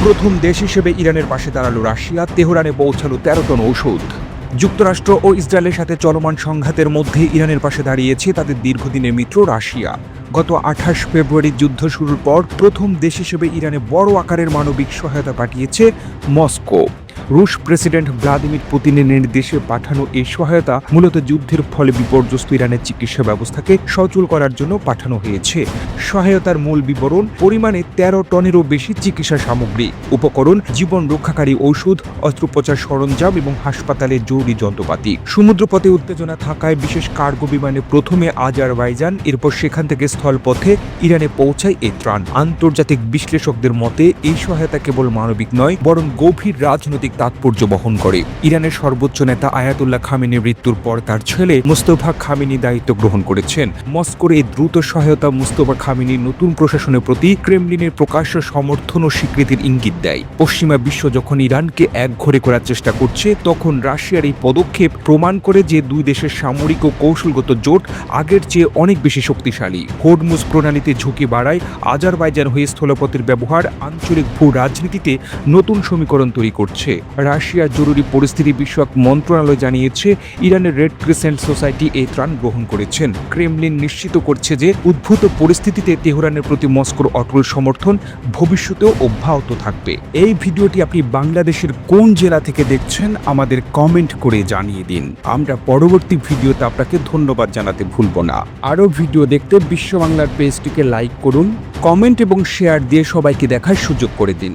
প্রথম দেশ হিসেবে ইরানের পাশে দাঁড়ালো রাশিয়া, তেহরানে পৌঁছালো 13 টন ঔষধ। যুক্তরাষ্ট্র ও ইসরায়েলের সাথে চলমান সংঘাতের মধ্যে ইরানের পাশে দাঁড়িয়েছে তাদের দীর্ঘদিনের মিত্র রাশিয়া। গত 28 ফেব্রুয়ারি যুদ্ধ শুরুর পর প্রথম দেশ হিসেবে ইরানে বড় আকারের মানবিক সহায়তা পাঠিয়েছে মস্কো। রুশ প্রেসিডেন্ট ভ্লাদিমির পুতিনের নির্দেশে পাঠানো এই সহায়তা মূলত যুদ্ধের ফলে বিপর্যস্ত ইরানের চিকিৎসা ব্যবস্থাকে সচল করার জন্য পাঠানো হয়েছে। সহায়তার মূল বিবরণ: পরিমাণে 13 টনেরও বেশি চিকিৎসা সামগ্রী, উপকরণ, জীবন রক্ষাকারী ঔষধ, অস্ত্রোপচার সরঞ্জাম এবং হাসপাতালের জরুরি যন্ত্রপাতি। সমুদ্রপথে উত্তেজনা থাকায় বিশেষ কার্গো বিমানে প্রথমে আজারবাইজান, এরপর সেখান থেকে স্থলপথে ইরানে পৌঁছায় এই ত্রাণ। আন্তর্জাতিক বিশ্লেষকদের মতে এই সহায়তা কেবল মানবিক নয়, বরং গভীর রাজনৈতিক তাৎপর্য বহন করে। ইরানের সর্বোচ্চ নেতা আয়াতুল্লাহ খামেনির মৃত্যুর পর তার ছেলে মুস্তফা খামেনি দায়িত্ব গ্রহণ করেছেন। মস্কোর এই দ্রুত সহায়তা মুস্তফা খামেনির নতুন প্রশাসনের প্রতি ক্রেমলিনের প্রকাশ্য সমর্থন ও স্বীকৃতির ইঙ্গিত দেয়। পশ্চিমা বিশ্ব যখন ইরানকে একঘরে করার চেষ্টা করছে, তখন রাশিয়ার এই পদক্ষেপ প্রমাণ করে যে দুই দেশের সামরিক ও কৌশলগত জোট আগের চেয়ে অনেক বেশি শক্তিশালী। হোরমুজ প্রণালীতে ঝুঁকি বাড়ায় আজারবাইজান হয়ে স্থলপথের ব্যবহার আঞ্চলিক ভূ রাজনীতিতে নতুন সমীকরণ তৈরি করছে। রাশিয়ার জরুরি পরিস্থিতি বিষয়ক মন্ত্রণালয় জানিয়েছে, ইরানের রেড ক্রিসেন্ট সোসাইটি এই ত্রাণ গ্রহণ করেছেন। ক্রেমলিন নিশ্চিত করছে যে উদ্ভূত পরিস্থিতিতে তেহরানের প্রতি মস্কোর অটল সমর্থন ভবিষ্যতেও অব্যাহত থাকবে। এই ভিডিওটি আপনি বাংলাদেশের কোন জেলা থেকে দেখছেন আমাদের কমেন্ট করে জানিয়ে দিন। আমরা পরবর্তী ভিডিওতে আপনাকে ধন্যবাদ জানাতে ভুলব না। আরও ভিডিও দেখতে বিশ্ব বাংলার পেজটিকে লাইক করুন, কমেন্ট এবং শেয়ার দিয়ে সবাইকে দেখার সুযোগ করে দিন।